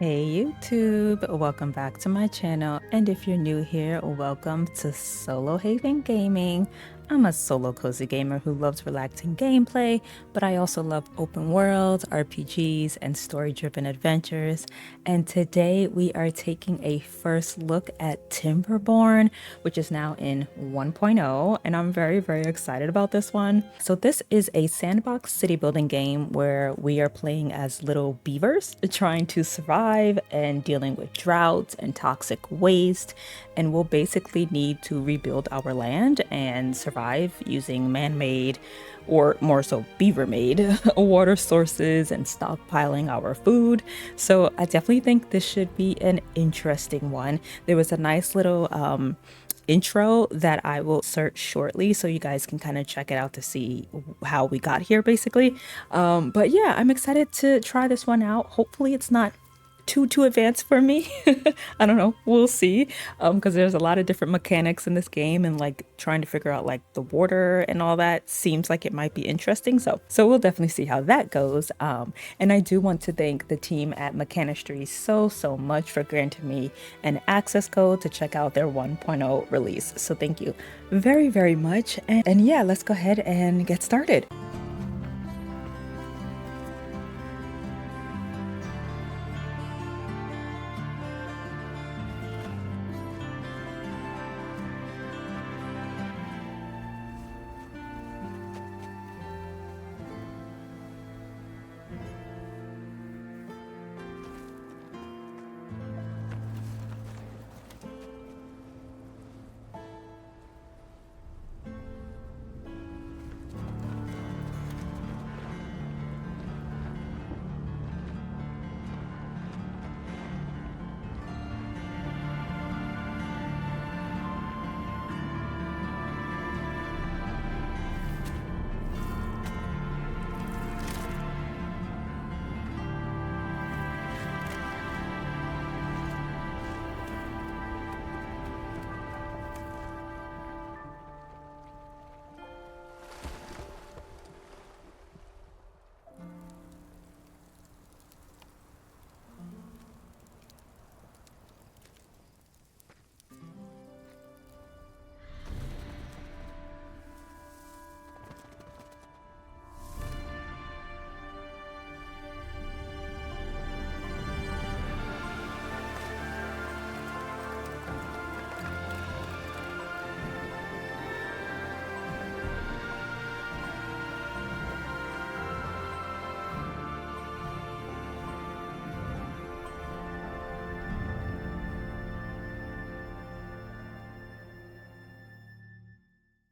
Hey YouTube, welcome back to my channel, and if you're new here, welcome to Solo Haven Gaming. I'm a solo cozy gamer who loves relaxing gameplay, but I also love open worlds, RPGs, and story-driven adventures. And today we are taking a first look at TIMBERBORN, which is now in 1.0, and I'm very excited about this one. So this is a sandbox city building game where we are playing as little beavers, trying to survive and dealing with droughts and toxic waste, and we'll basically need to rebuild our land and survive using man-made, or more so beaver-made, water sources and stockpiling our food. So I definitely think this should be an interesting one. There was a nice little intro that I will search shortly so you guys can kind of check it out to see how we got here basically. But yeah, I'm excited to try this one out. Hopefully it's not too advanced for me. I don't know, we'll see, because there's a lot of different mechanics in this game, and like trying to figure out like the water and all that seems like it might be interesting, so we'll definitely see how that goes. And I do want to thank the team at Mechanistry so much for granting me an access code to check out their 1.0 release, so thank you very much. And yeah, let's go ahead and get started.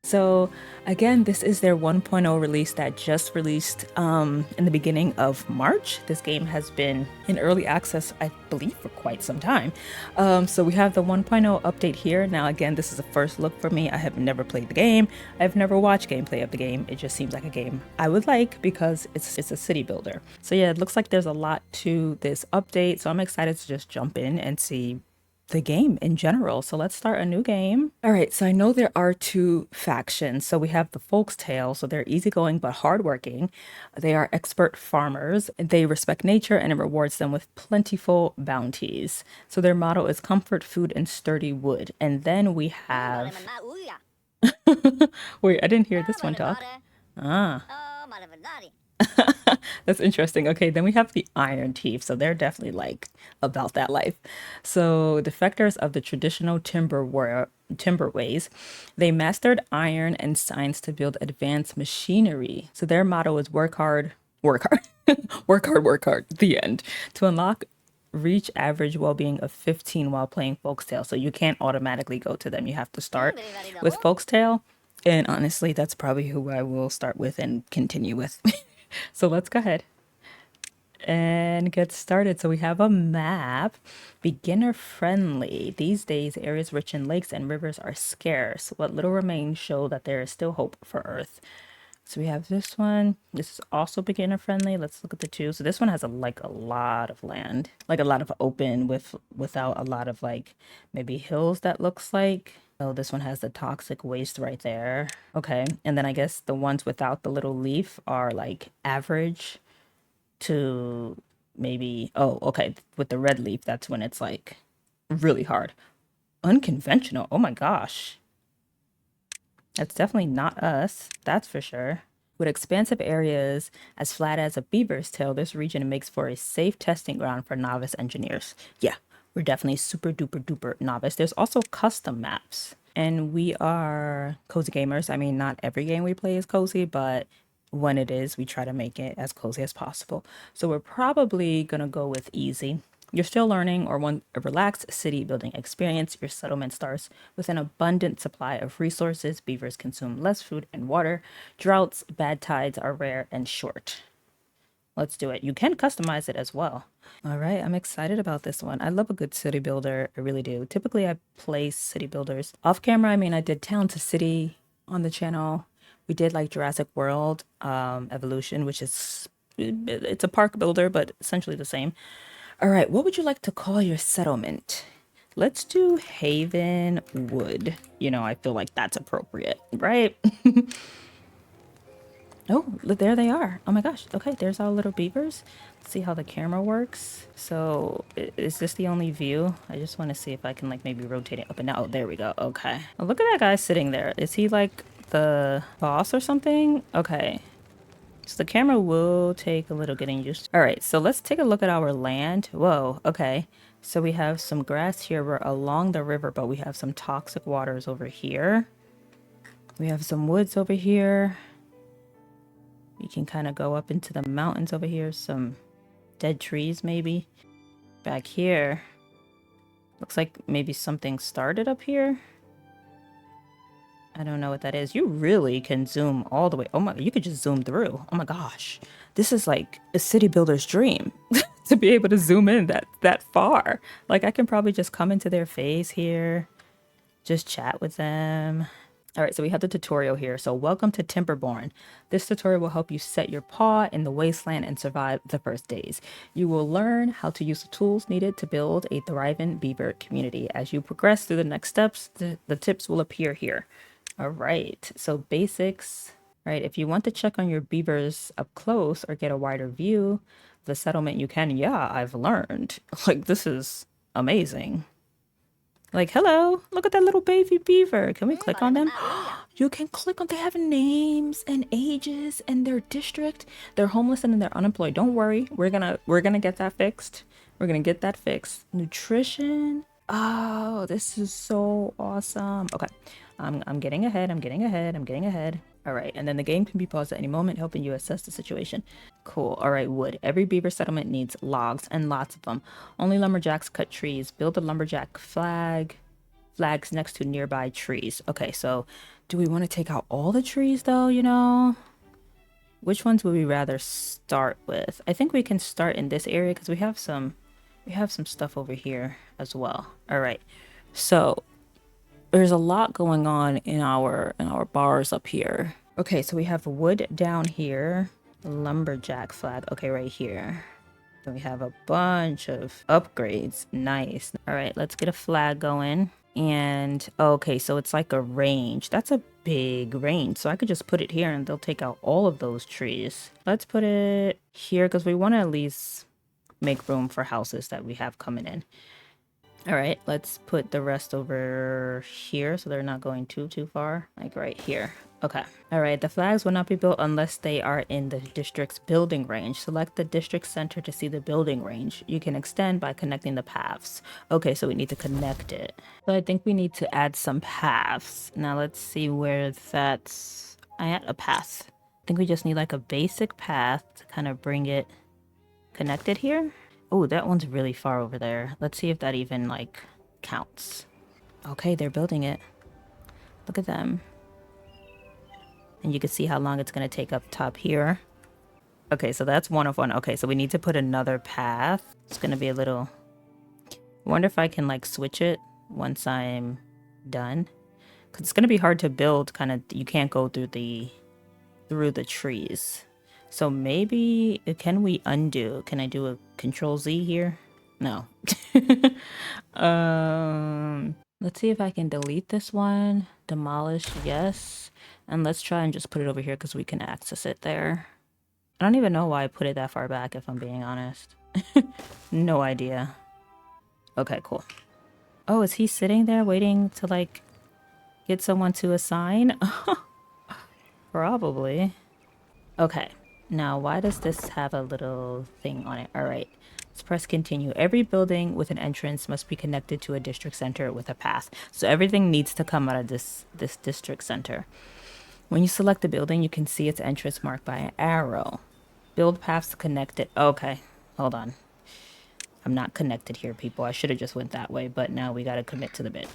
So again, this is their 1.0 release that just released in the beginning of March. This game has been in early access, I believe, for quite some time. So we have the 1.0 update here. Now, again, this is a first look for me. I have never played the game. I've never watched gameplay of the game. It just seems like a game I would like because it's a city builder. So yeah, it looks like there's a lot to this update. So I'm excited to just jump in and see the game in general. So let's start a new game. All right, so I know there are two factions. So we have the Folk's Tale. So they're easygoing but hardworking. They are expert farmers. They respect nature and it rewards them with plentiful bounties. So their motto is comfort, food, and sturdy wood. And then we have wait, I didn't hear this one talk. Ah. That's interesting. Okay, then we have the Iron Teeth. So they're definitely like about that life. So defectors of the traditional timber ways, they mastered iron and science to build advanced machinery. So their motto is work hard, work hard. The end. To unlock reach average well-being of 15 while playing Folk's Tale. So you can't automatically go to them. You have to start with Folk's Tale. And honestly, that's probably who I will start with and continue with. So let's go ahead and get started. So we have a map, beginner friendly. These days, areas rich in lakes and rivers are scarce. What little remains show that there is still hope for Earth. So we have this one. This is also beginner friendly. Let's look at the two. So this one has like a lot of land, like a lot of open without a lot of like maybe hills that looks like. Oh, this one has the toxic waste right there. Okay. And then I guess the ones without the little leaf are like average to maybe, oh, okay, with the red leaf, that's when it's like really hard. Unconventional. Oh my gosh. That's definitely not us. That's for sure. With expansive areas as flat as a beaver's tail, this region makes for a safe testing ground for novice engineers. Yeah, we're definitely super duper duper novice. There's also custom maps. And we are cozy gamers. I mean, not every game we play is cozy, but when it is, we try to make it as cozy as possible. So we're probably going to go with easy. You're still learning or want a relaxed city building experience. Your settlement starts with an abundant supply of resources. Beavers consume less food and water. Droughts, bad tides are rare and short. Let's do it. You can customize it as well. All right, I'm excited about this one. I love a good city builder. I really do. Typically, I play city builders off camera. I mean, I did Town to City on the channel. We did like Jurassic World Evolution, which is it's a park builder, but essentially the same. All right, what would you like to call your settlement? Let's do Haven Wood. You know, I feel like that's appropriate, right? Oh, look, there they are. Oh my gosh. Okay, there's our little beavers. Let's see how the camera works. So, is this the only view? I just want to see if I can like maybe rotate it up and down. Oh, there we go. Okay. Oh, look at that guy sitting there. Is he like the boss or something? Okay. So the camera will take a little getting used to. All right, so let's take a look at our land. Whoa, okay. So we have some grass here. We're along the river, but we have some toxic waters over here. We have some woods over here. We can kind of go up into the mountains over here. Some dead trees, maybe. Back here. Looks like maybe something started up here. I don't know what that is. You really can zoom all the way. Oh my, you could just zoom through. Oh my gosh. This is like a city builder's dream to be able to zoom in that far. Like I can probably just come into their face here, just chat with them. All right, so we have the tutorial here. So welcome to Timberborn. This tutorial will help you set your paw in the wasteland and survive the first days. You will learn how to use the tools needed to build a thriving beaver community. As you progress through the next steps, the tips will appear here. All right, so basics. Right, if you want to check on your beavers up close or get a wider view of the settlement, you can. Yeah, I've learned. Like, this is amazing. Like, hello, look at that little baby beaver. Can we click on them? You can click on, they have names and ages and their district. They're homeless and they're unemployed. Don't worry. We're gonna get that fixed. We're gonna get that fixed. Nutrition. Oh, this is so awesome. Okay. I'm getting ahead. I'm getting ahead. I'm getting ahead. All right. And then the game can be paused at any moment, helping you assess the situation. Cool. All right. Wood. Every beaver settlement needs logs and lots of them. Only lumberjacks cut trees. Build a lumberjack flags next to nearby trees. Okay. So do we want to take out all the trees though? You know, which ones would we rather start with? I think we can start in this area because we have some stuff over here as well. All right. So there's a lot going on in our bars up here. Okay, so we have wood down here, lumberjack flag. Okay, right here. Then we have a bunch of upgrades. Nice. All right, let's get a flag going. And okay, so it's like a range. That's a big range. So I could just put it here and they'll take out all of those trees. Let's put it here because we want to at least make room for houses that we have coming in. All right, let's put the rest over here so they're not going too far, like right here. Okay. All right, the flags will not be built unless they are in the district's building range. Select the district center to see the building range. You can extend by connecting the paths. Okay, so we need to connect it. So I think we need to add some paths. Now let's see where that's at. A path. I think we just need like a basic path to kind of bring it connected here. Oh, that one's really far over there. Let's see if that even, like, counts. Okay, they're building it. Look at them. And you can see how long it's going to take up top here. Okay, so that's one of one. Okay, so we need to put another path. It's going to be a little... I wonder if I can, like, switch it once I'm done. Because it's going to be hard to build, kind of... You can't go through the trees. So maybe, can we undo? Can I do a Control Z here? No. Let's see if I can delete this one. Demolish, yes. And let's try and just put it over here because we can access it there. I don't even know why I put it that far back, if I'm being honest. No idea. Okay, cool. Oh, is he sitting there waiting to like get someone to assign? Probably. Okay. Now, why does this have a little thing on it? All right. Let's press continue. Every building with an entrance must be connected to a district center with a path. So everything needs to come out of this district center. When you select the building, you can see its entrance marked by an arrow. Build paths to connect it. Okay. Hold on. I'm not connected here, people. I should have just went that way, but now we got to commit to the bit.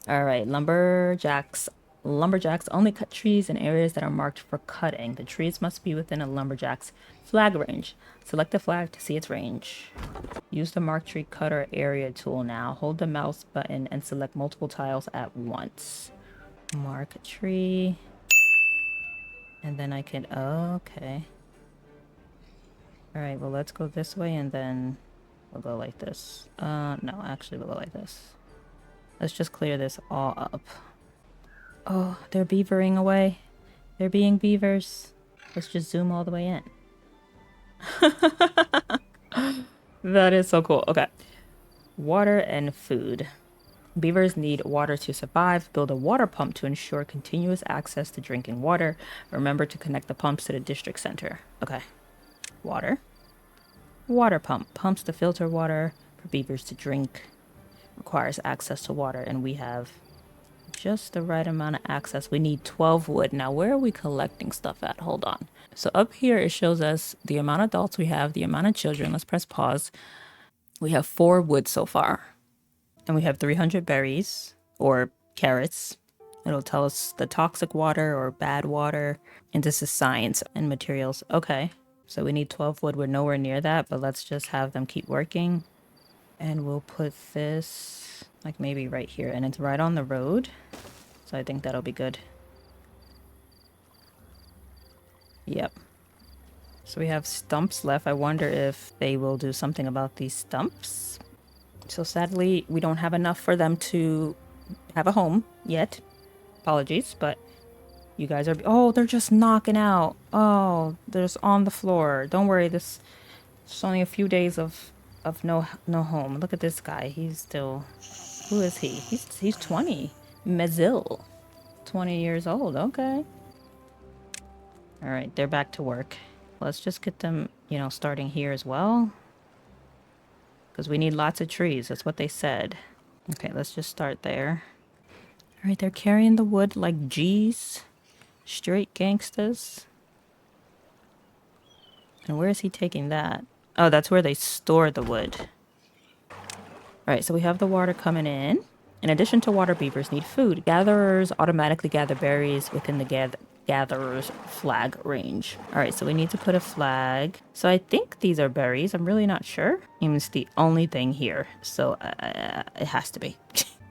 All right, lumberjacks. Lumberjacks only cut trees in areas that are marked for cutting. The trees must be within a lumberjack's flag range. Select the flag to see its range. Use the mark tree cutter area tool now. Hold the mouse button and select multiple tiles at once. Mark tree. And then I can, okay. All right, well, let's go this way and then we'll go like this. No, actually we'll go like this. Let's just clear this all up. Oh, they're beavering away. They're being beavers. Let's just zoom all the way in. That is so cool. Okay. Water and food. Beavers need water to survive. Build a water pump to ensure continuous access to drinking water. Remember to connect the pumps to the district center. Okay. Water. Water pump. Pumps to filter water for beavers to drink. Requires access to water, and we have just the right amount of access. We need 12 wood. Now, where are we collecting stuff at? Hold on. So up here, it shows us the amount of adults we have, the amount of children. Let's press pause. We have 4 wood so far. And we have 300 berries or carrots. It'll tell us the toxic water or bad water. And this is science and materials. Okay. So we need 12 wood. We're nowhere near that, but let's just have them keep working. And we'll put this like maybe right here. And it's right on the road. So I think that'll be good. Yep. So we have stumps left. I wonder if they will do something about these stumps. So sadly, we don't have enough for them to have a home yet. Apologies, but you guys are... Oh, they're just knocking out. Oh, they're just on the floor. Don't worry, this is only a few days of no home. Look at this guy. He's still... Who is he? He's 20. Mezil. 20 years old. Okay. All right, they're back to work. Let's just get them, you know, starting here as well. Because we need lots of trees. That's what they said. Okay, let's just start there. All right, they're carrying the wood like G's. Straight gangsters. And where is he taking that? Oh, that's where they store the wood. All right, so we have the water coming in. In addition to water, beavers need food. Gatherers automatically gather berries within the gatherer's flag range. All right, so we need to put a flag. So I think these are berries. I'm really not sure. It's the only thing here, so it has to be.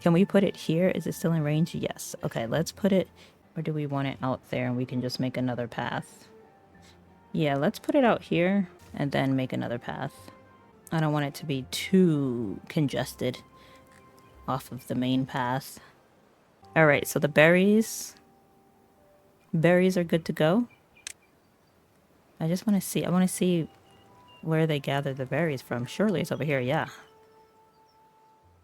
Can we put it here? Is it still in range? Yes. Okay, let's put it... Or do we want it out there and we can just make another path? Yeah, let's put it out here and then make another path. I don't want it to be too congested off of the main path. All right, so the berries are good to go. I just want to see. I want to see where they gather the berries from. Surely it's over here. Yeah.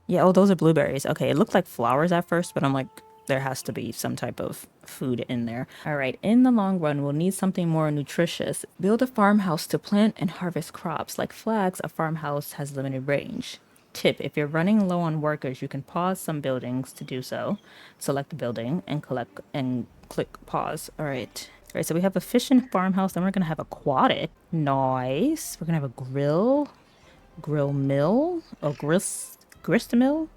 Yeah. Oh, those are blueberries. Okay, it looked like flowers at first, but I'm like, there has to be some type of food in there. All right, in the long run, we'll need something more nutritious. Build a farmhouse to plant and harvest crops. Like flags, a farmhouse has limited range. Tip, if you're running low on workers, you can pause some buildings to do so. Select the building and click pause. All right. All right, so we have a fishing farmhouse, then we're gonna have aquatic. Nice. We're gonna have a grill mill, grist mill,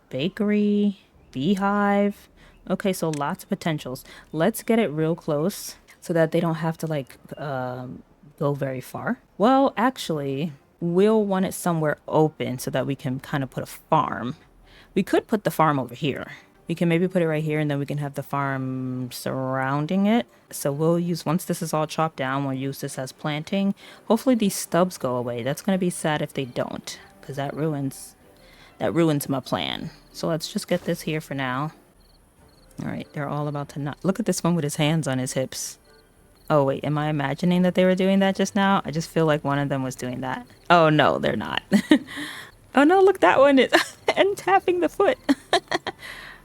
bakery, beehive. Okay, so lots of potentials. Let's get it real close so that they don't have to like go very far. Well, actually, we'll want it somewhere open so that we can kind of put a farm. We could put the farm over here. We can maybe put it right here and then we can have the farm surrounding it. So we'll use, once this is all chopped down, we'll use this as planting. Hopefully these stubs go away. That's going to be sad if they don't, because that ruins my plan. So let's just get this here for now. All right, they're all about to not... Look at this one with his hands on his hips. Oh, wait, am I imagining that they were doing that just now? I just feel like one of them was doing that. Oh, no, they're not. Oh, no, look, that one is and tapping the foot.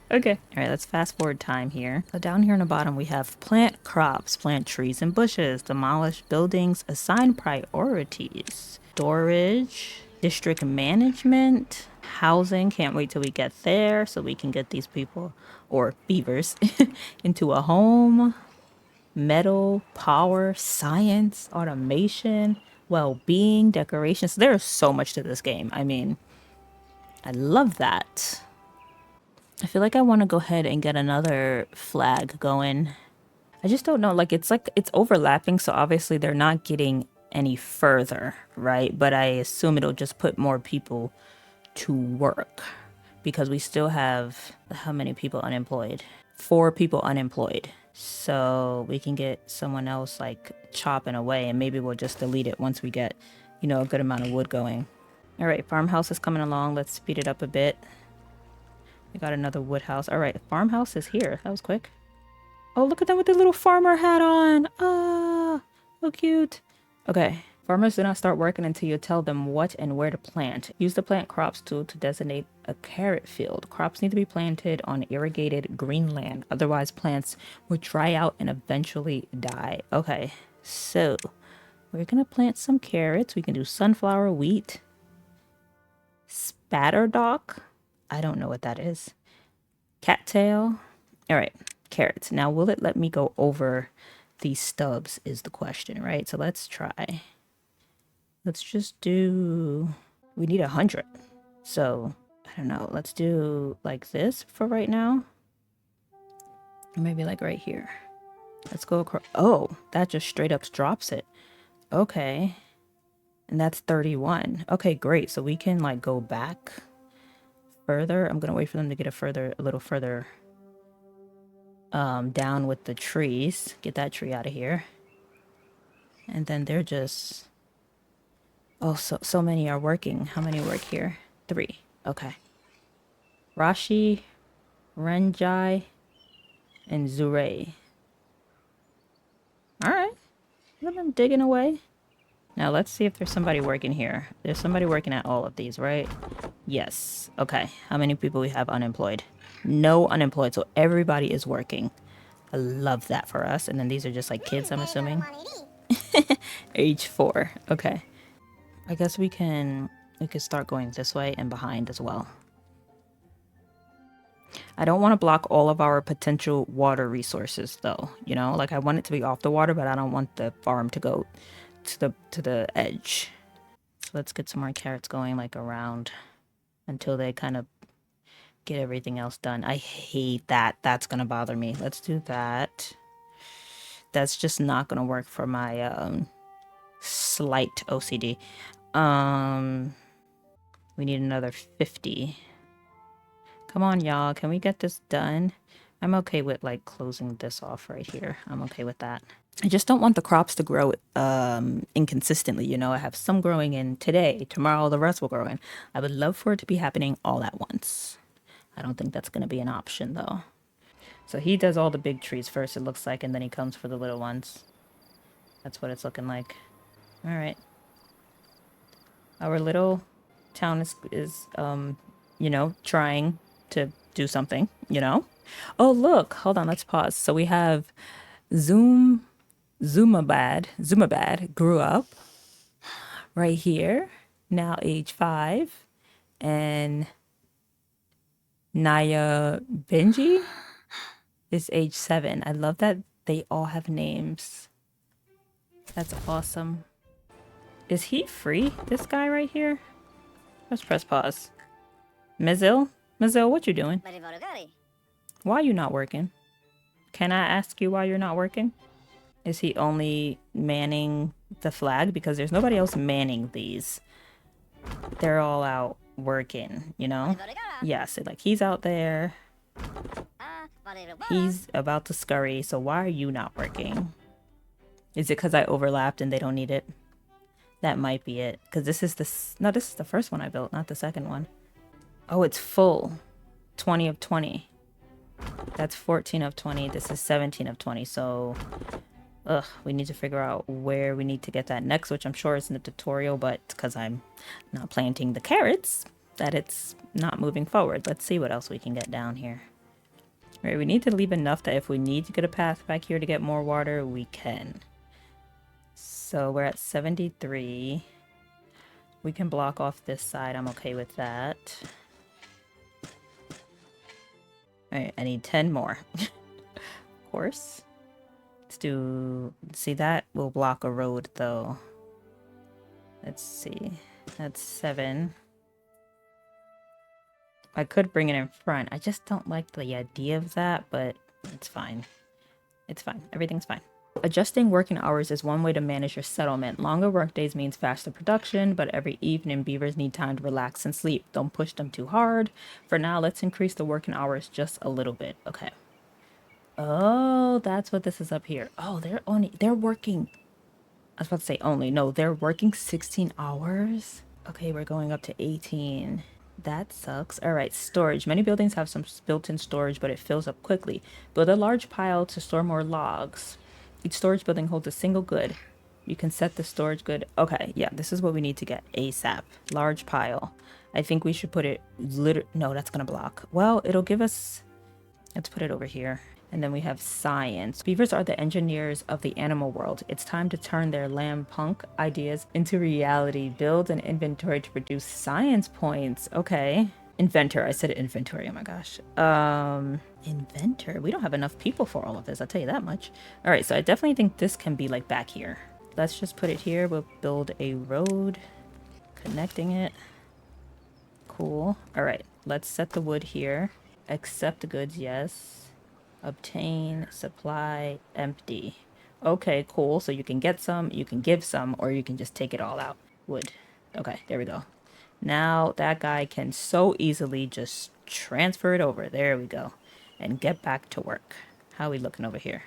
Okay. All right, let's fast forward time here. So down here in the bottom, we have plant crops, plant trees and bushes, demolish buildings, assign priorities, storage, district management, housing. Can't wait till we get there so we can get these people, or beavers, into a home, metal, power, science, automation, well-being, decorations. There's so much to this game. I mean, I love that. I feel like I want to go ahead and get another flag going. I just don't know. Like it's overlapping, so obviously they're not getting any further, right? But I assume it'll just put more people to work because we still have how many people unemployed? 4 people unemployed. So we can get someone else like chopping away, and maybe we'll just delete it once we get, you know, a good amount of wood going. All right, farmhouse is coming along. Let's speed it up a bit. We got another wood house. All right, farmhouse is here. That was quick. Oh, look at them with the little farmer hat on. Ah, so cute. Okay, farmers do not start working until you tell them what and where to plant. Use the plant crops tool to designate a carrot field. Crops need to be planted on irrigated green land. Otherwise, plants will dry out and eventually die. Okay, so we're gonna plant some carrots. We can do sunflower, wheat, spatterdock. I don't know what that is. Cattail. All right, carrots. Now, will it let me go over these stubs is the question, right? So let's try. Let's just do, we need 100. So, I don't know. Let's do like this for right now. Or maybe like right here. Let's go across. Oh, that just straight up drops it. Okay. And that's 31. Okay, great. So we can like go back further. I'm gonna wait for them to get a little further down with the trees. Get that tree out of here. And then they're just, oh, so many are working. How many work here? 3. Okay. Rashi, Renjai, and Zurei. All right. Look at them digging away. Now let's see if there's somebody working here. There's somebody working at all of these, right? Yes. Okay. How many people we have unemployed? No unemployed, so everybody is working. I love that for us. And then these are just like kids, I'm assuming. Age 4. Okay. I guess we could start going this way and behind as well. I don't want to block all of our potential water resources though, you know? Like I want it to be off the water, but I don't want the farm to go to the edge. So let's get some more carrots going like around until they kind of get everything else done. I hate that. That's gonna bother me. Let's do that. That's just not gonna work for my slight OCD. We need another 50. Come on, y'all. Can we get this done? I'm okay with like closing this off right here. I'm okay with that. I just don't want the crops to grow inconsistently. You know, I have some growing in today, tomorrow the rest will grow in. I would love for it to be happening all at once. I don't think that's going to be an option though. So he does all the big trees first, it looks like, and then he comes for the little ones. That's what it's looking like. All right. Our little town is you know, trying to do something, you know? Oh, look, hold on, let's pause. So we have Zumabad grew up right here, now age 5, and Naya Benji is age 7. I love that they all have names. That's awesome. Is he free, this guy right here? Let's press pause. Mizil, what you doing? Why are you not working? Can I ask you why you're not working? Is he only manning the flag? Because there's nobody else manning these. They're all out working, you know? Yeah, so like he's out there. He's about to scurry, so why are you not working? Is it because I overlapped and they don't need it? That might be it. Because this is the first one I built, not the second one. Oh, it's full. 20 of 20. That's 14 of 20. This is 17 of 20. So, Ugh, we need to figure out where we need to get that next, which I'm sure is in the tutorial, but because I'm not planting the carrots, that it's not moving forward. Let's see what else we can get down here. All right, we need to leave enough that if we need to get a path back here to get more water, we can. So we're at 73. We can block off this side. I'm okay with that. All right, I need 10 more. Of course. Let's do... See, that will block a road, though. Let's see. That's 7. I could bring it in front. I just don't like the idea of that, but it's fine. It's fine. Everything's fine. Adjusting working hours is one way to manage your settlement. Longer workdays means faster production, but every evening beavers need time to relax and sleep. Don't push them too hard. For now, let's increase the working hours just a little bit. Okay. Oh, that's what this is up here. Oh, they're working. I was about to say only. No, they're working 16 hours. Okay, we're going up to 18. That sucks. All right, storage. Many buildings have some built-in storage, but it fills up quickly. Build a large pile to store more logs. Each storage building holds a single good. You can set the storage good. Okay, yeah, this is what we need to get ASAP. Large pile. I think we should put it no, that's gonna block. Well, it'll give us... Let's put it over here. And then we have science. Beavers are the engineers of the animal world. It's time to turn their lamb punk ideas into reality. Build an inventory to produce science points. Okay. Inventor. I said inventory. Oh my gosh. Inventor. We don't have enough people for all of this. I'll tell you that much. All right. So I definitely think this can be like back here. Let's just put it here. We'll build a road connecting it. Cool. All right. Let's set the wood here. Accept the goods. Yes. Obtain, supply, empty. Okay, cool. So you can get some, you can give some, or you can just take it all out. Wood. Okay, there we go. Now that guy can so easily just transfer it over. There we go. And get back to work. How are we looking over here?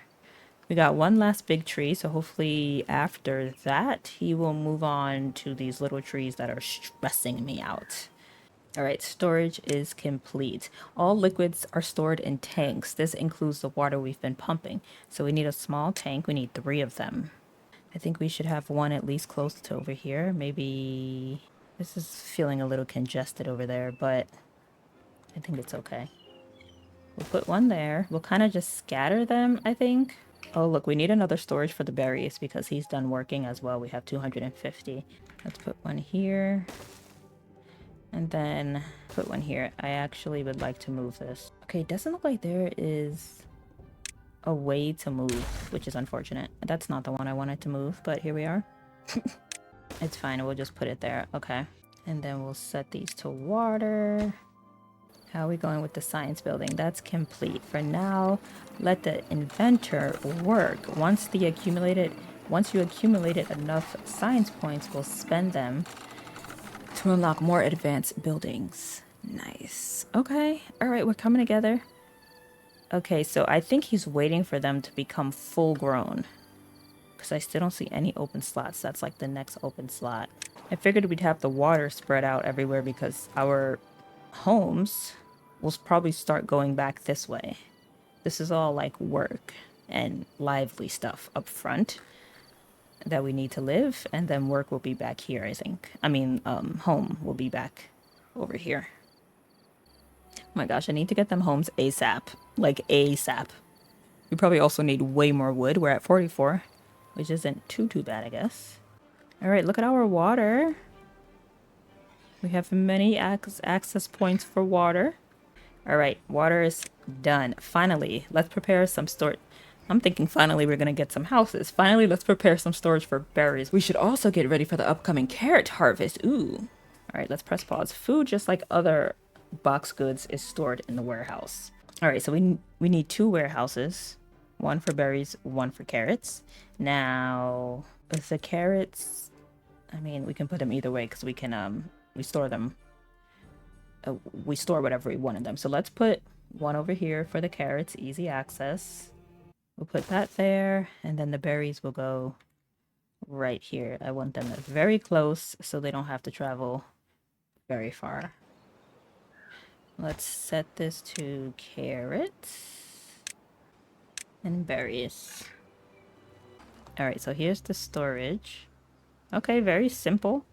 We got one last big tree, so hopefully after that, he will move on to these little trees that are stressing me out. All right, storage is complete. All liquids are stored in tanks. This includes the water we've been pumping. So we need a small tank. We need 3 of them. I think we should have one at least close to over here. Maybe this is feeling a little congested over there, but I think it's okay. We'll put one there. We'll kind of just scatter them, I think. Oh, look, we need another storage for the berries because he's done working as well. We have 250. Let's put one here. And then put one here. I actually would like to move this. Okay, it doesn't look like there is a way to move, which is unfortunate. That's not the one I wanted to move, but here we are. It's fine. We'll just put it there. Okay. And then we'll set these to water. How are we going with the science building? That's complete. For now, let the inventor work. Once you accumulated enough science points, we'll spend them to unlock more advanced buildings. Nice. Okay. All right, we're coming together. Okay, so I think he's waiting for them to become full grown. Because I still don't see any open slots. That's like the next open slot. I figured we'd have the water spread out everywhere because our homes will probably start going back this way. This is all like work and lively stuff up front that we need to live, and then work will be back here, I think. I mean, home will be back over here. Oh my gosh, I need to get them homes ASAP. Like ASAP. We probably also need way more wood. We're at 44, which isn't too bad, I guess. All right, look at our water. We have many access points for water. All right, water is done. Finally, let's prepare some storage. I'm thinking finally we're going to get some houses. Finally, let's prepare some storage for berries. We should also get ready for the upcoming carrot harvest. Ooh. All right, let's press pause. Food, just like other box goods, is stored in the warehouse. All right, so we need 2 warehouses. One for berries, one for carrots. Now, with the carrots, I mean, we can put them either way because we can, we store them. We store whatever we want in them. So let's put one over here for the carrots, easy access. We'll put that there, and then the berries will go right here. I want them very close so they don't have to travel very far. Let's set this to carrots and berries. All right, so here's the storage. Okay, very simple.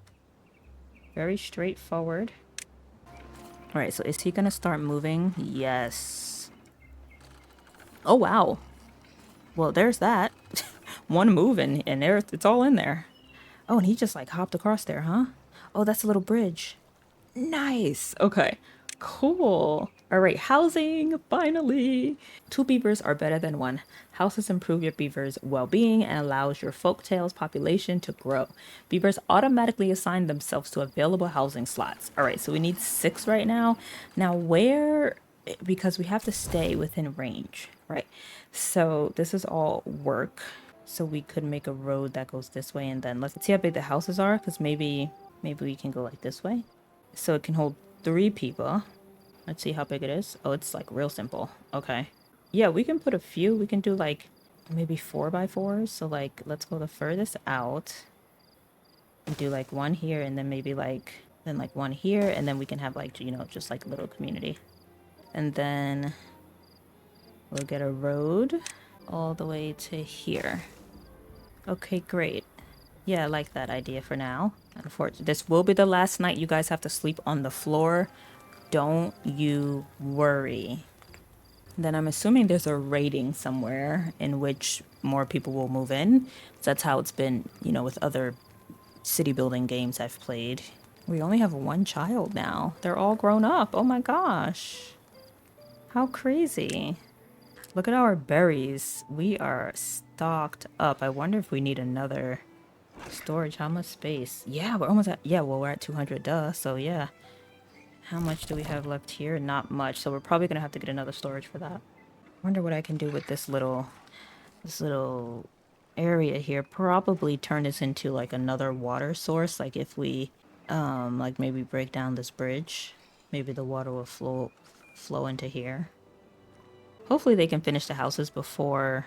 Very straightforward. All right, so is he gonna start moving? Yes. Oh, wow. Well, there's that. One move and there, it's all in there. Oh, and he just like hopped across there, huh? Oh, that's a little bridge. Nice. Okay. Cool. All right, housing, finally. Two beavers are better than one. Houses improve your beaver's well-being and allows your folktales population to grow. Beavers automatically assign themselves to available housing slots. All right, so we need 6 right now. Now where, because we have to stay within range, right? So this is all work. So we could make a road that goes this way, and then let's see how big the houses are, because maybe we can go like this way. So it can hold 3 people. Let's see how big it is. Oh, it's like real simple. Okay. Yeah, we can put a few. We can do like maybe 4x4s. So like, let's go the furthest out and do like one here, and then maybe like, then like one here, and then we can have like, you know, just like a little community. And then we'll get a road all the way to here. Okay, great. Yeah, I like that idea for now. Unfortunately, this will be the last night you guys have to sleep on the floor. Don't you worry. Then I'm assuming there's a rating somewhere in which more people will move in. So that's how it's been, you know, with other city building games I've played. We only have one child now. They're all grown up. Oh my gosh. How crazy. Look at our berries. We are stocked up. I wonder if we need another storage. How much space? Yeah, we're almost at, yeah, well, we're at 200, duh. So yeah. How much do we have left here? Not much. So we're probably going to have to get another storage for that. Wonder what I can do with this little area here. Probably turn this into like another water source. Like if we like maybe break down this bridge, maybe the water will flow into here. Hopefully they can finish the houses before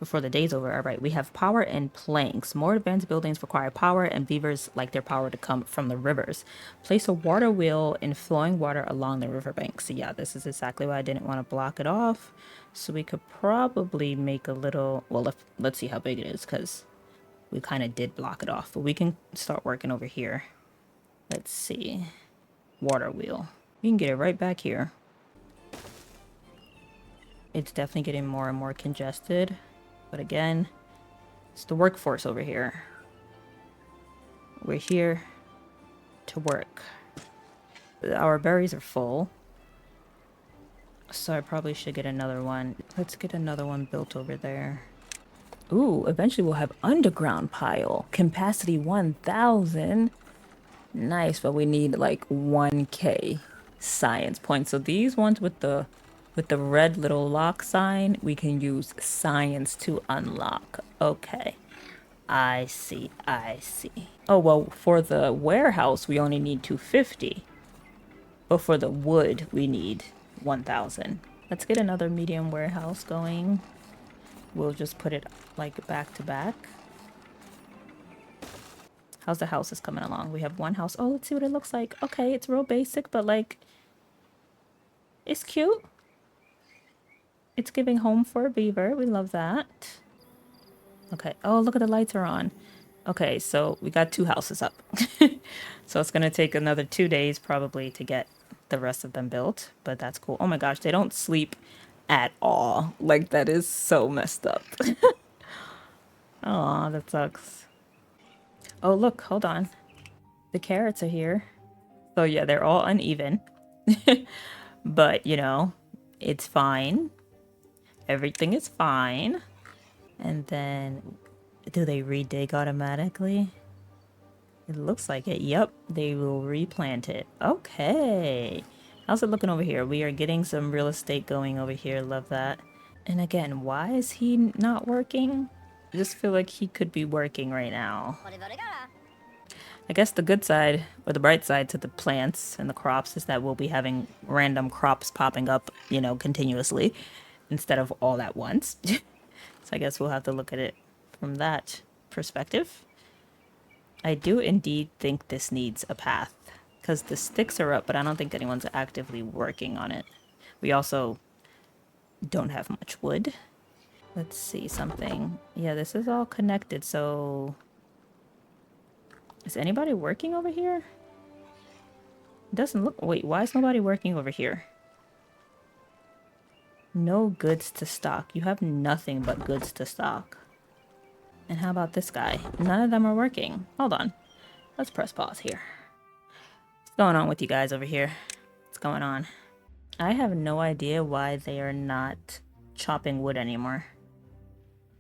the day's over. All right, we have power and planks. More advanced buildings require power, and beavers like their power to come from the rivers. Place a water wheel in flowing water along the riverbanks. So yeah, this is exactly why I didn't want to block it off. So we could probably make a little, well, let's see how big it is, because we kind of did block it off. But we can start working over here. Let's see. Water wheel. We can get it right back here. It's definitely getting more and more congested. But again, it's the workforce over here. We're here to work. Our berries are full. So I probably should get another one. Let's get another one built over there. Ooh, eventually we'll have underground pile. Capacity 1,000. Nice, but we need like 1K science points. So these ones with the red little lock sign, we can use science to unlock. Okay. I see, I see. Oh, well, for the warehouse, we only need 250. But for the wood, we need 1,000. Let's get another medium warehouse going. We'll just put it like back to back. How's the houses coming along? We have one house. Oh, let's see what it looks like. Okay, it's real basic, but like, it's cute. It's giving home for a beaver. We love that. Okay. Oh, look at the lights are on. Okay, so we got 2 houses up. So it's gonna take another 2 days probably to get the rest of them built, but that's cool. Oh my gosh, they don't sleep at all. Like that is so messed up. Aw, that sucks. Oh look, hold on. The carrots are here. So yeah, they're all uneven. But you know, it's fine. Everything is fine. And then, do they redig automatically? It looks like it. Yep, they will replant it. Okay. How's it looking over here? We are getting some real estate going over here. Love that. And again, why is he not working? I just feel like he could be working right now. I guess the good side, or the bright side to the plants and the crops is that we'll be having random crops popping up, you know, continuously instead of all at once. So I guess we'll have to look at it from that perspective. I do indeed think this needs a path because the sticks are up, but I don't think anyone's actively working on it. We also don't have much wood. Let's see something. Yeah, this is all connected, so... Is anybody working over here? It doesn't look... Wait, why is nobody working over here? No goods to stock. You have nothing but goods to stock. And how about this guy? None of them are working. Hold on. Let's press pause here. What's going on with you guys over here? What's going on? I have no idea why they are not chopping wood anymore.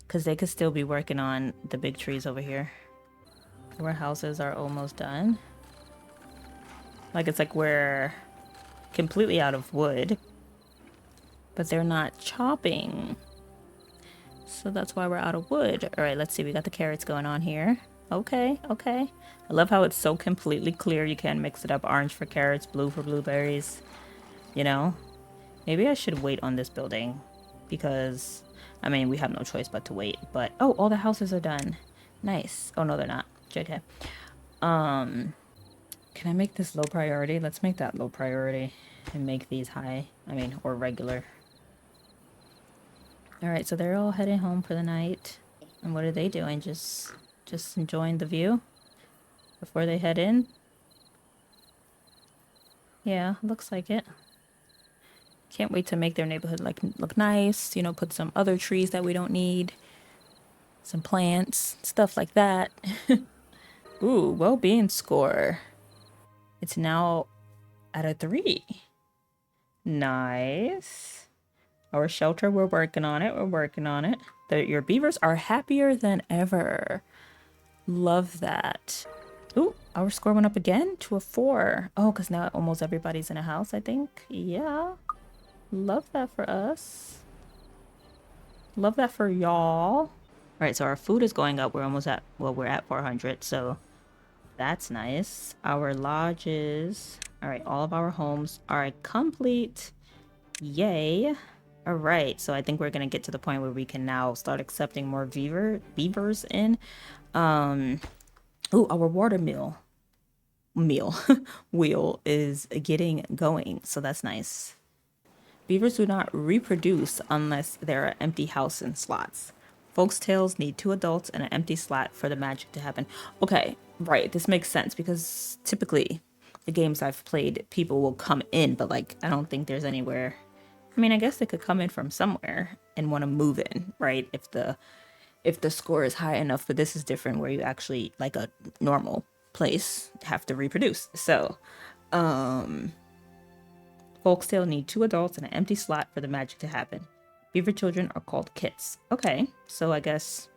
Because they could still be working on the big trees over here. Our houses are almost done. Like, it's like we're completely out of wood. But they're not chopping. So that's why we're out of wood. Alright, let's see. We got the carrots going on here. Okay, okay. I love how it's so completely clear. You can mix it up. Orange for carrots, blue for blueberries. You know? Maybe I should wait on this building. Because, I mean, we have no choice but to wait. But, oh, all the houses are done. Nice. Oh, no, they're not. JK. Can I make this low priority? Let's make that low priority. And make these high. I mean, or regular. Alright, so they're all heading home for the night. And what are they doing? Just enjoying the view? Before they head in? Yeah, looks like it. Can't wait to make their neighborhood look nice. You know, put some other trees that we don't need. Some plants, stuff like that. Ooh, well-being score. It's now at a 3. Nice. Our shelter, we're working on it. We're working on it. Your beavers are happier than ever. Love that. Ooh, our score went up again to a 4. Oh, because now almost everybody's in a house, I think. Yeah. Love that for us. Love that for y'all. All right, so our food is going up. We're almost at, well, we're at 400, so that's nice. Our lodges. All right, all of our homes are complete. Yay. All right, so I think we're going to get to the point where we can now start accepting more beavers in. Ooh, our water wheel is getting going, so that's nice. Beavers do not reproduce unless there are empty house and slots. Folks' tales need 2 adults and an empty slot for the magic to happen. Okay, right, this makes sense because typically the games I've played, people will come in, but like I don't think there's anywhere. I mean, I guess they could come in from somewhere and want to move in, right? If the score is high enough, but this is different where you actually, like a normal place, have to reproduce. So, folks still need 2 adults and an empty slot for the magic to happen. Beaver children are called kits. Okay, so I guess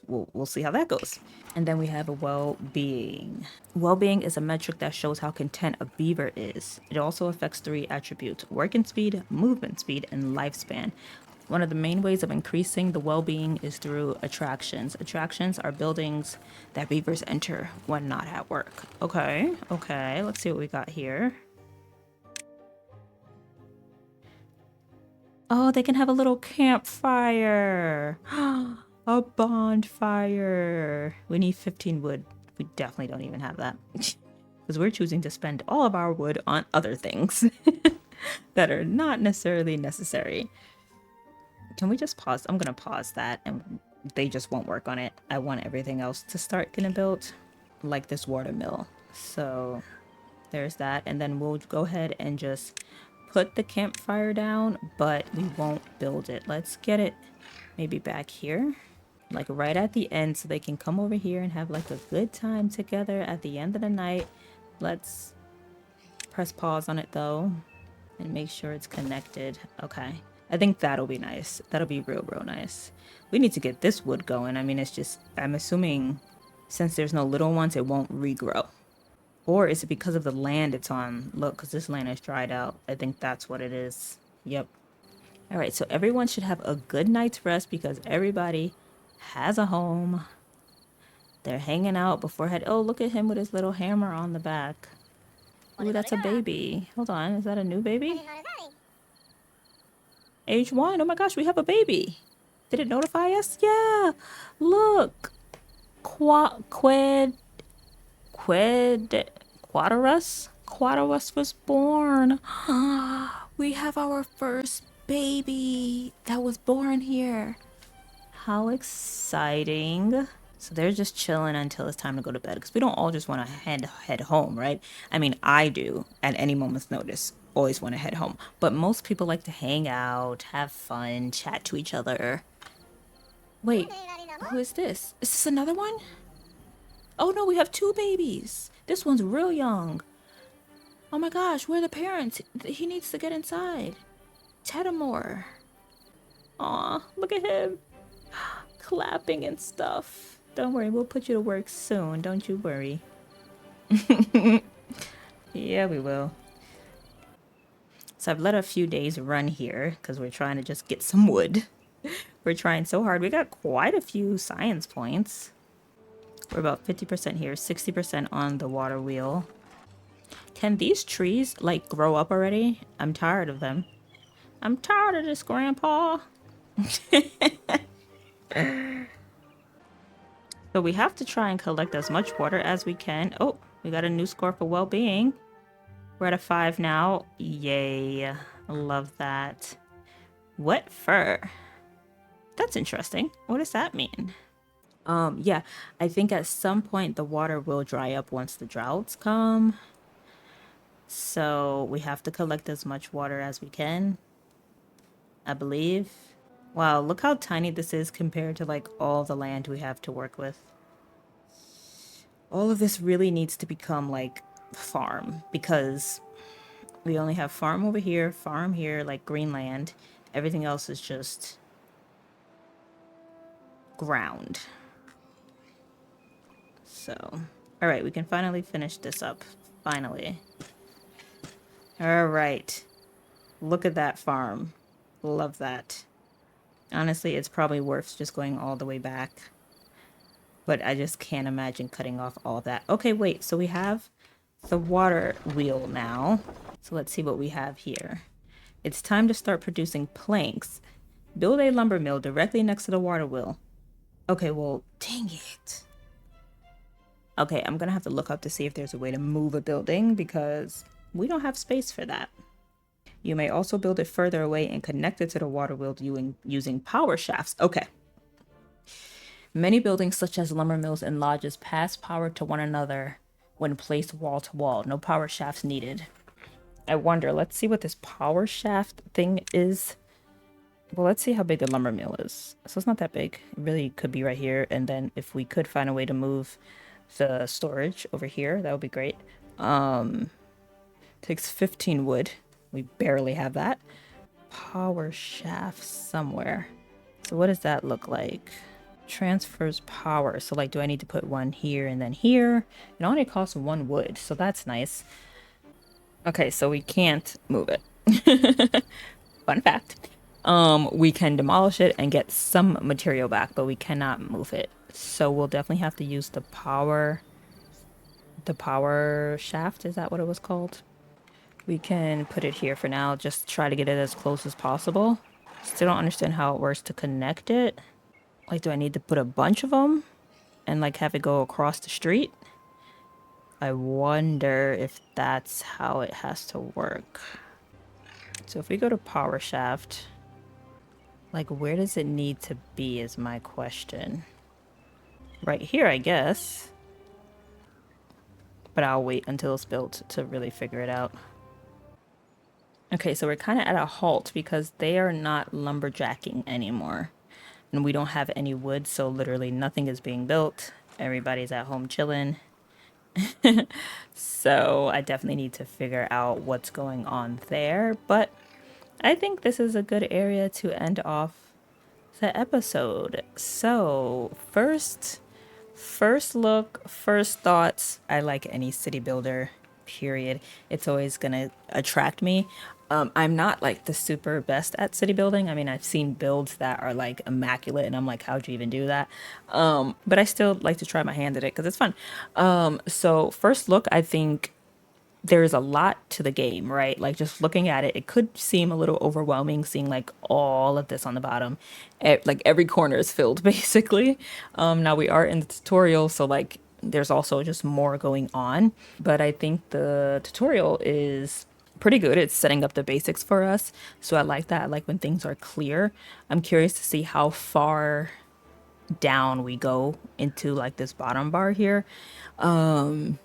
we'll see how that goes. And then we have a well-being. Well-being is a metric that shows how content a beaver is. It also affects 3 attributes: working speed, movement speed, and lifespan. One of the main ways of increasing the well-being is through attractions. Attractions are buildings that beavers enter when not at work. Okay, okay, let's see what we got here. Oh, they can have a little campfire. A bonfire. We need 15 wood. We definitely don't even have that. Because we're choosing to spend all of our wood on other things that are not necessarily necessary. Can we just pause? I'm going to pause that and they just won't work on it. I want everything else to start getting built, like this water mill. So there's that. And then we'll go ahead and just put the campfire down, but we won't build it. Let's get it maybe back here, like right at the end, so they can come over here and have like a good time together at the end of the night. Let's press pause on it though and make sure it's connected. Okay, I think that'll be nice. That'll be real nice. We need to get this wood going. I mean, it's just, I'm assuming since there's no little ones, it won't regrow. Or is it because of the land it's on? Look, because this land is dried out. I think that's what it is. Yep. All right, so everyone should have a good night's rest because everybody has a home. They're hanging out before head. Oh, look at him with his little hammer on the back. Ooh, that's a baby. Hold on, is that a new baby? Age 1. Oh my gosh, we have a baby. Did it notify us? Yeah. Look. Quaterus was born. We have our first baby that was born here. How exciting. So they're just chilling until it's time to go to bed because we don't all just want to head home, right? I mean, I do at any moment's notice. Always want to head home. But most people like to hang out, have fun, chat to each other. Wait, who is this? Is this another one? Oh no, we have two babies. This one's real young. Oh my gosh, where are the parents? He needs to get inside. Tedamore. Aw, look at him. Clapping and stuff. Don't worry, we'll put you to work soon. Don't you worry. Yeah, we will. So I've let a few days run here because we're trying to just get some wood. We're trying so hard. We got quite a few science points. We're about 50% here, 60% on the water wheel. Can these trees, like, grow up already? I'm tired of them. I'm tired of this, Grandpa. So we have to try and collect as much water as we can. Oh, we got a new score for well-being. We're at a 5 now. Yay. I love that. Wet fur. That's interesting. What does that mean? Yeah, I think at some point the water will dry up once the droughts come. So we have to collect as much water as we can, I believe. Wow, look how tiny this is compared to like all the land we have to work with. All of this really needs to become like farm because we only have farm here, like Greenland. Everything else is just ground. So, all right, we can finally finish this up. Finally. All right. Look at that farm. Love that. Honestly, it's probably worth just going all the way back. But I just can't imagine cutting off all of that. Okay, wait. So we have the water wheel now. So let's see what we have here. It's time to start producing planks. Build a lumber mill directly next to the water wheel. Okay, well, dang it. Okay, I'm gonna have to look up to see if there's a way to move a building because we don't have space for that. You may also build it further away and connect it to the water wheel using power shafts. Okay. Many buildings such as lumber mills and lodges pass power to one another when placed wall to wall. No power shafts needed. I wonder, let's see what this power shaft thing is. Well, let's see how big the lumber mill is. So it's not that big. It really could be right here. And then if we could find a way to move the storage over here, that would be great. Takes 15 wood. We barely have that. Power shaft somewhere. So what does that look like? Transfers power. So like, do I need to put one here and then here? It only costs 1 wood, so that's nice. Okay, so we can't move it. Fun fact. We can demolish it and get some material back, but we cannot move it. So we'll definitely have to use the power shaft. Is that what it was called? We can put it here for now. Just try to get it as close as possible. Still don't understand how it works to connect it. Like, do I need to put a bunch of them and like have it go across the street? I wonder if that's how it has to work. So if we go to power shaft, like where does it need to be is my question. Right here, I guess. But I'll wait until it's built to really figure it out. Okay, so we're kind of at a halt because they are not lumberjacking anymore. And we don't have any wood, so literally nothing is being built. Everybody's at home chilling. So I definitely need to figure out what's going on there. But I think this is a good area to end off the episode. So first look, first thoughts. I like any city builder, period. It's always gonna attract me. I'm not like the super best at city building. I mean, I've seen builds that are like immaculate and I'm like, how'd you even do that? But I still like to try my hand at it because it's fun. So first look, I think there's a lot to the game, right? Like just looking at it, it could seem a little overwhelming seeing like all of this on the bottom. Like every corner is filled basically. Now we are in the tutorial, so like there's also just more going on. But I think the tutorial is pretty good. It's setting up the basics for us. So I like that. I like when things are clear. I'm curious to see how far down we go into like this bottom bar here. And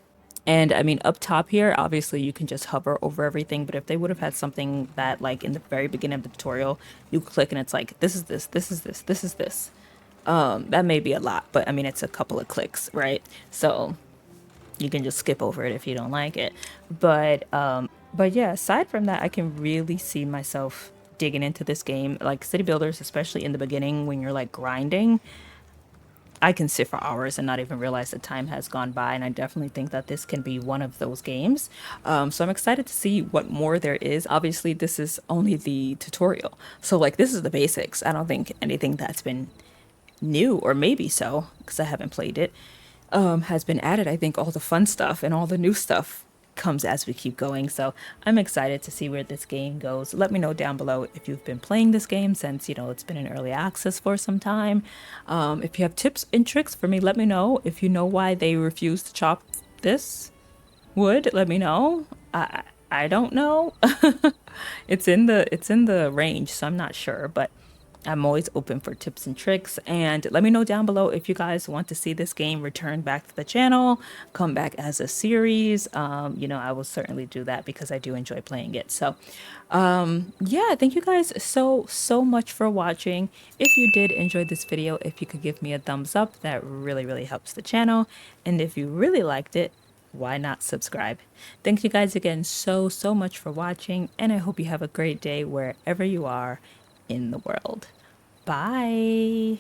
I mean, up top here, obviously you can just hover over everything. But if they would have had something that, like in the very beginning of the tutorial, you click and it's like, this is this, this is this, this is this. That may be a lot, but I mean, it's a couple of clicks, right? So you can just skip over it if you don't like it. But yeah, aside from that, I can really see myself digging into this game. Like city builders, especially in the beginning when you're like grinding, I can sit for hours and not even realize the time has gone by. And I definitely think that this can be one of those games. So I'm excited to see what more there is. Obviously, this is only the tutorial. So, like, this is the basics. I don't think anything that's been new, or maybe so, because I haven't played it, has been added. I think all the fun stuff and all the new stuff comes as we keep going. So I'm excited to see where this game goes. Let me know down below if you've been playing this game since, you know, it's been in early access for some time. If you have tips and tricks for me, let me know. If you know why they refuse to chop this wood, let me know. I don't know. It's in the range, so I'm not sure, but I'm always open for tips and tricks. And let me know down below if you guys want to see this game return back to the channel, come back as a series. You know, I will certainly do that because I do enjoy playing it. So, yeah, thank you guys so much for watching. If you did enjoy this video, if you could give me a thumbs up, that really helps the channel. And if you really liked it, why not subscribe? Thank you guys again so much for watching, and I hope you have a great day wherever you are in the world. Bye.